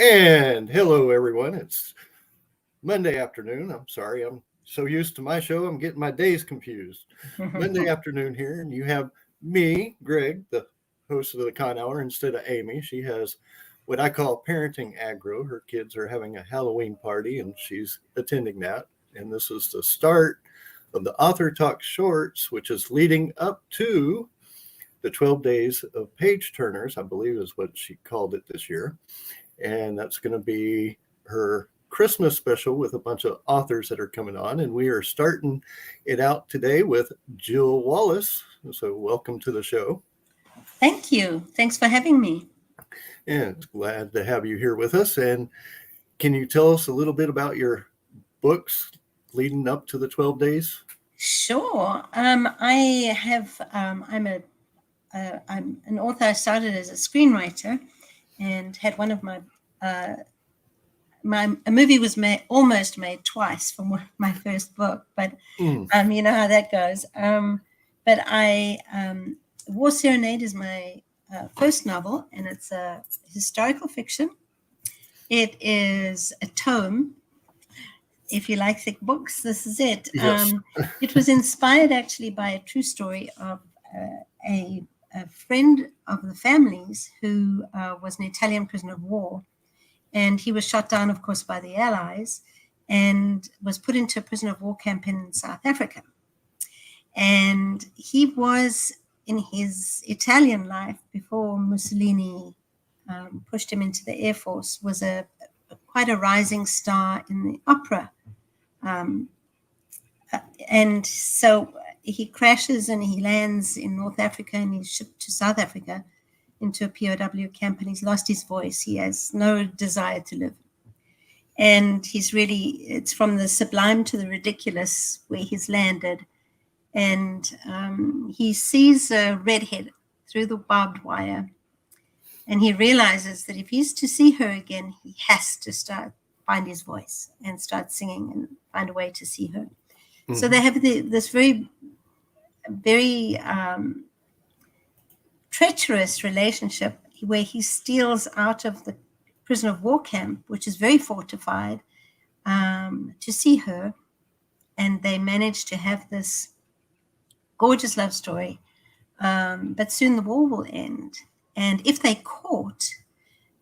And hello, everyone. It's Monday afternoon. I'm sorry, I'm so used to my show, I'm getting my days confused. Monday afternoon here, and you have me, Greg, the host of the Con Hour, instead of Amy. She has what I call parenting aggro. Her kids are having a Halloween party, and she's attending that. And this is the start of the Author Talk Shorts, which is leading up to the 12 Days of Page Turners, I believe is what she called it this year. And that's going to be her Christmas special with a bunch of authors that are coming on. And we are starting it out today with Jill Wallace. So welcome to the show. Thank you. Thanks for having me. And glad to have you here with us. And can you tell us a little bit about your books leading up to the 12 days? Sure. I'm an author. I started as a screenwriter and had one of a movie was almost made twice from my first book, but you know how that goes. War Serenade is my first novel, and it's a historical fiction. It is a tome. If you like thick books, this is it. Yes. It was inspired actually by a true story of a friend of the family's who was an Italian prisoner of war. And he was shot down, of course, by the Allies and was put into a prisoner of war camp in South Africa. And he was, in his Italian life, before Mussolini pushed him into the Air Force, was quite a rising star in the opera. And so he crashes and he lands in North Africa, and he's shipped to South Africa into a POW camp, and he's lost his voice. He has no desire to live. And it's from the sublime to the ridiculous where he's landed. And he sees a redhead through the barbed wire. And he realizes that if he's to see her again, he has to find his voice and start singing and find a way to see her. Mm-hmm. So they have this very, very treacherous relationship where he steals out of the prisoner of war camp, which is very fortified, to see her. And they manage to have this gorgeous love story. But soon the war will end. And if they're caught,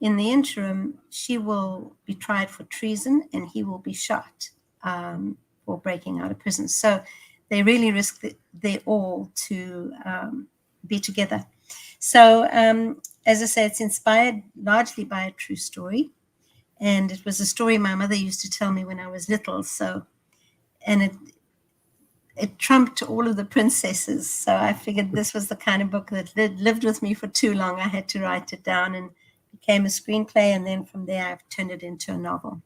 in the interim, she will be tried for treason and he will be shot for breaking out of prison. So they really risk their all to be together. So, as I say, it's inspired largely by a true story. And it was a story my mother used to tell me when I was little. And it trumped all of the princesses. So I figured this was the kind of book that lived with me for too long. I had to write it down, and became a screenplay. And then from there, I've turned it into a novel.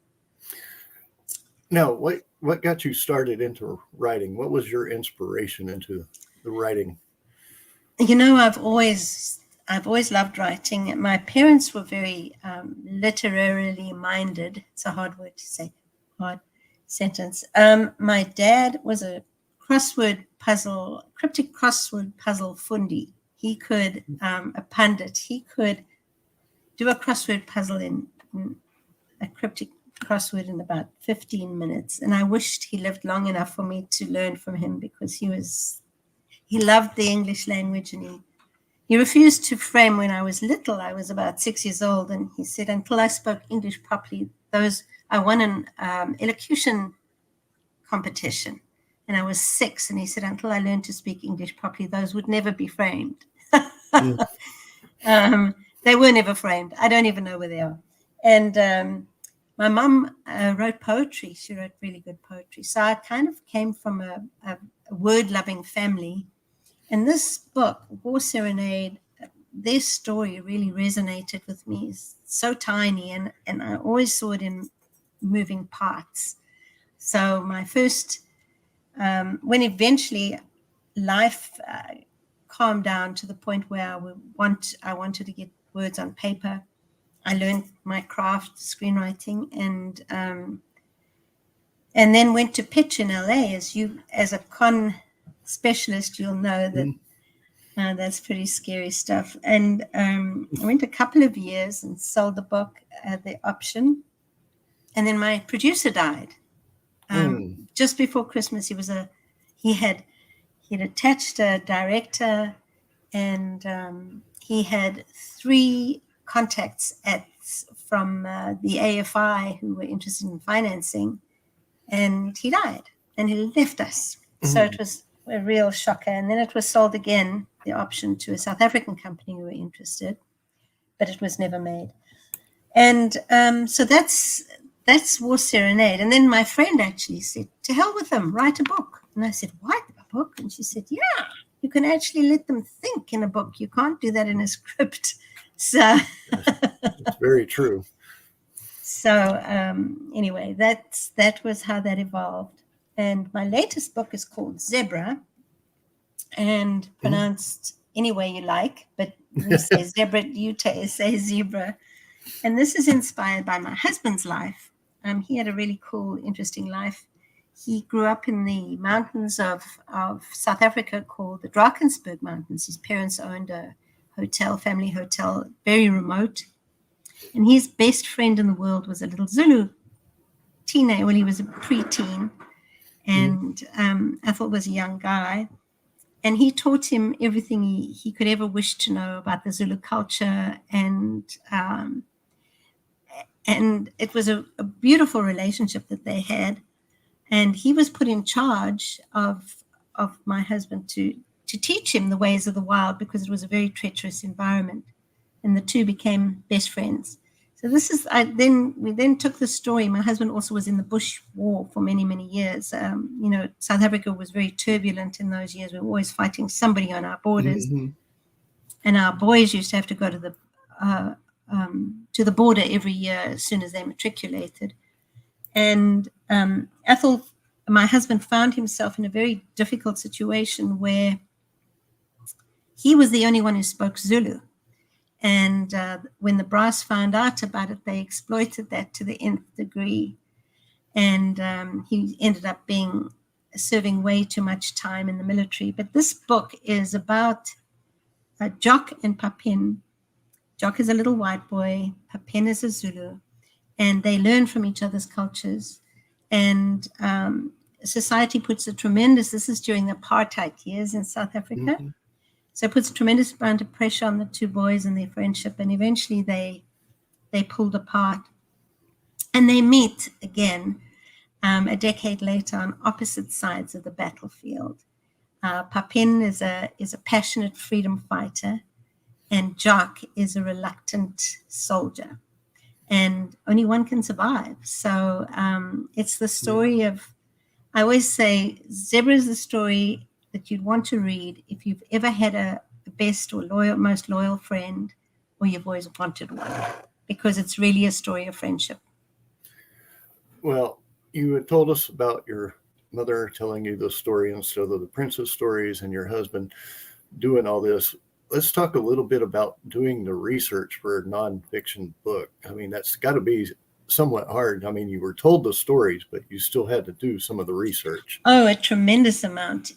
Now, what got you started into writing? What was your inspiration into the writing? You know, I've always loved writing. My parents were very literarily minded. It's a hard word to say, hard sentence. My dad was a cryptic crossword puzzle fundi. He could, a pundit, he could do a crossword puzzle in a cryptic crossword in about 15 minutes. And I wished he lived long enough for me to learn from him, because he loved the English language, and he refused to frame. When I was little, I was about 6 years old, and he said, until I spoke English properly, I won an elocution competition. And I was 6, and he said, until I learned to speak English properly, those would never be framed. They were never framed. I don't even know where they are. And my mom wrote poetry. She wrote really good poetry. So I kind of came from a word-loving family. And this book, War Serenade, their story really resonated with me. It's so tiny, and I always saw it in moving parts. So my first... when eventually life calmed down to the point where I wanted to get words on paper, I learned my craft, screenwriting, and then went to pitch in LA. As a con specialist, you'll know that That's pretty scary stuff. And I went a couple of years and sold the book at the option. And then my producer died just before Christmas. He had attached a director, and he had 3 contacts from the AFI who were interested in financing, and he died and he left us. So it was a real shocker. And then it was sold again, the option, to a South African company who were interested, but it was never made. And so that's War Serenade. And then my friend actually said, to hell with them, write a book. And I said, what, a book? And she said, yeah, you can actually let them think in a book. You can't do that in a script. So it's very true. So anyway, that was how that evolved. And my latest book is called Zebra, and pronounced any way you like, but we say zebra, you say zebra. And this is inspired by my husband's life. He had a really cool, interesting life. He grew up in the mountains of South Africa called the Drakensberg Mountains. His parents owned a hotel, family hotel, very remote. And his best friend in the world was a little Zulu teenager. Well, he was a preteen, and Ethel was a young guy. And he taught him everything he could ever wish to know about the Zulu culture. And it was a beautiful relationship that they had. And he was put in charge of my husband to teach him the ways of the wild, because it was a very treacherous environment. And the two became best friends. So we then took the story. My husband also was in the Bush War for many, many years. South Africa was very turbulent in those years. We were always fighting somebody on our borders. And our boys used to have to go to the border every year as soon as they matriculated. And Ethel, my husband, found himself in a very difficult situation where he was the only one who spoke Zulu. And when the brass found out about it, they exploited that to the nth degree. And he ended up serving way too much time in the military. But this book is about Jock and Papin. Jock is a little white boy. Papin is a Zulu. And they learn from each other's cultures. And society puts this is during the apartheid years in South Africa. So it puts a tremendous amount of pressure on the two boys and their friendship. And eventually they pulled apart. And they meet again a decade later on opposite sides of the battlefield. Papin is a passionate freedom fighter, and Jock is a reluctant soldier. And only one can survive. So it's the story of, I always say, Zebra is the story that you'd want to read if you've ever had a best or most loyal friend, or you've always wanted one, because it's really a story of friendship. Well, you had told us about your mother telling you the story instead of the princess stories, and your husband doing all this. Let's talk a little bit about doing the research for a nonfiction book. I mean, that's got to be somewhat hard. I mean, you were told the stories, but you still had to do some of the research. Oh, a tremendous amount.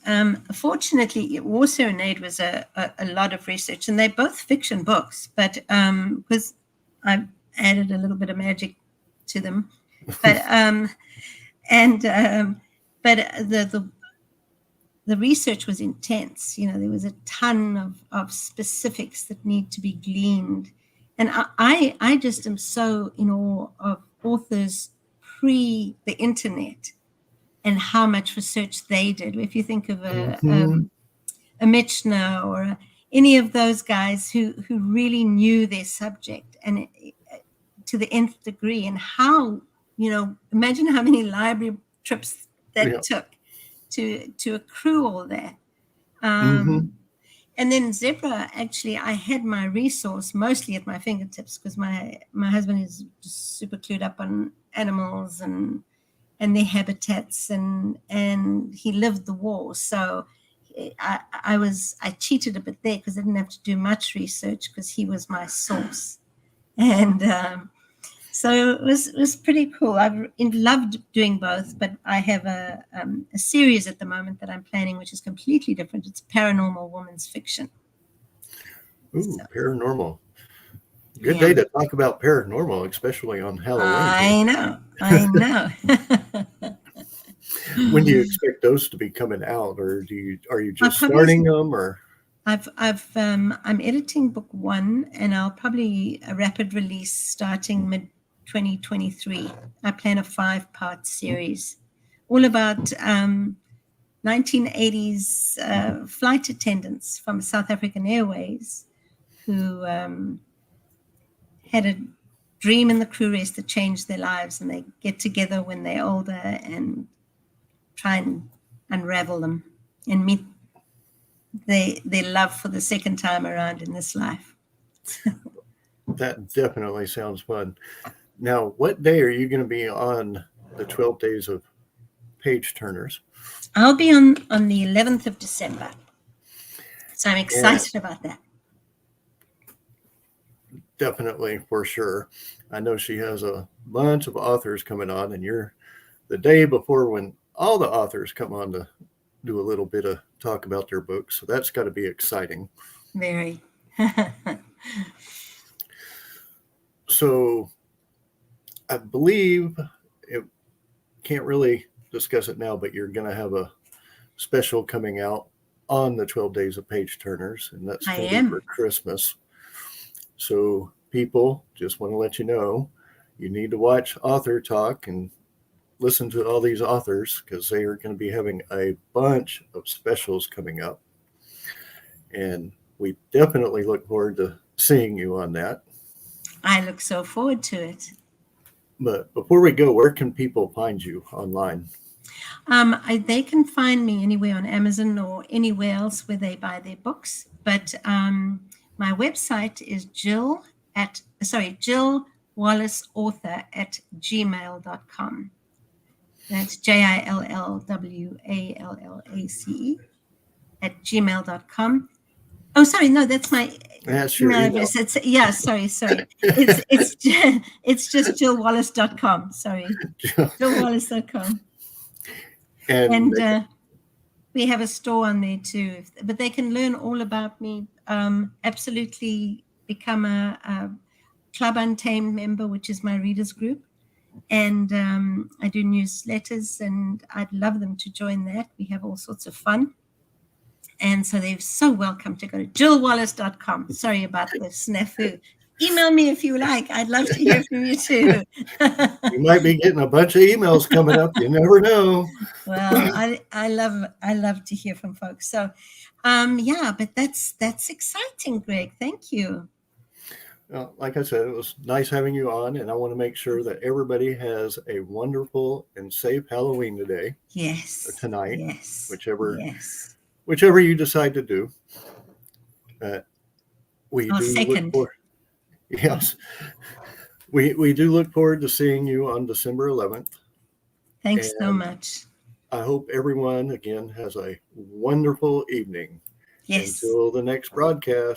Fortunately, War Serenade was a lot of research, and they're both fiction books, but because I've added a little bit of magic to them. But the research was intense. There was a ton of specifics that need to be gleaned. And I just am so in awe of authors pre the internet and how much research they did. If you think of a Michener or any of those guys who really knew their subject and to the nth degree, and how, imagine how many library trips that took to accrue all that. And then Zebra, actually, I had my resource mostly at my fingertips, because my husband is just super clued up on animals and their habitats, and he lived the war. So I cheated a bit there, because I didn't have to do much research, because he was my source. And so it was pretty cool. I've loved doing both, but I have a series at the moment that I'm planning, which is completely different. It's paranormal women's fiction. Ooh, So, paranormal. Good yeah. day to talk about paranormal, especially on Halloween. I know. When do you expect those to be coming out, or are you I'll just probably starting them, or? I'm editing book 1, and I'll probably a rapid release starting mid 2023. I plan a 5-part series, all about 1980s flight attendants from South African Airways who had a dream in the crew rest that changed their lives, and they get together when they're older and try and unravel them and meet their love for the second time around in this life. That definitely sounds fun. Now, what day are you going to be on the 12 days of page turners? I'll be on the 11th of December. So I'm excited about that. Definitely, for sure. I know she has a bunch of authors coming on, and you're the day before when all the authors come on to do a little bit of talk about their books. So that's got to be exciting. Very. So I believe it can't really discuss it now, but you're going to have a special coming out on the 12 days of page turners, and that's going to be for Christmas. So people, just want to let you know, you need to watch Author Talk and listen to all these authors, because they are going to be having a bunch of specials coming up. And we definitely look forward to seeing you on that. I look so forward to it. But before we go, where can people find you online? They can find me anywhere on Amazon or anywhere else where they buy their books. But my website is Jill Wallace author at gmail.com. That's JILLWALLACE at gmail.com. Oh, sorry, no, that's my email address. It's sorry. It's just jillwallace.com. Sorry, jillwallace.com. And we have a store on there too, but they can learn all about me. Absolutely become a Club Untamed member, which is my readers group. And I do newsletters, and I'd love them to join that. We have all sorts of fun. And so they're so welcome to go to jillwallace.com. Sorry about the snafu. Email me if you like. I'd love to hear from you too. You might be getting a bunch of emails coming up. You never know. Well, I love to hear from folks. So, but that's exciting, Greg. Thank you. Well, like I said, it was nice having you on, and I want to make sure that everybody has a wonderful and safe Halloween today. Yes. Or tonight. Yes. Whichever you decide to do. We do second. Look forward. Yes. We do look forward to seeing you on December 11th. Thanks so much. I hope everyone, again, has a wonderful evening. Yes. Until the next broadcast.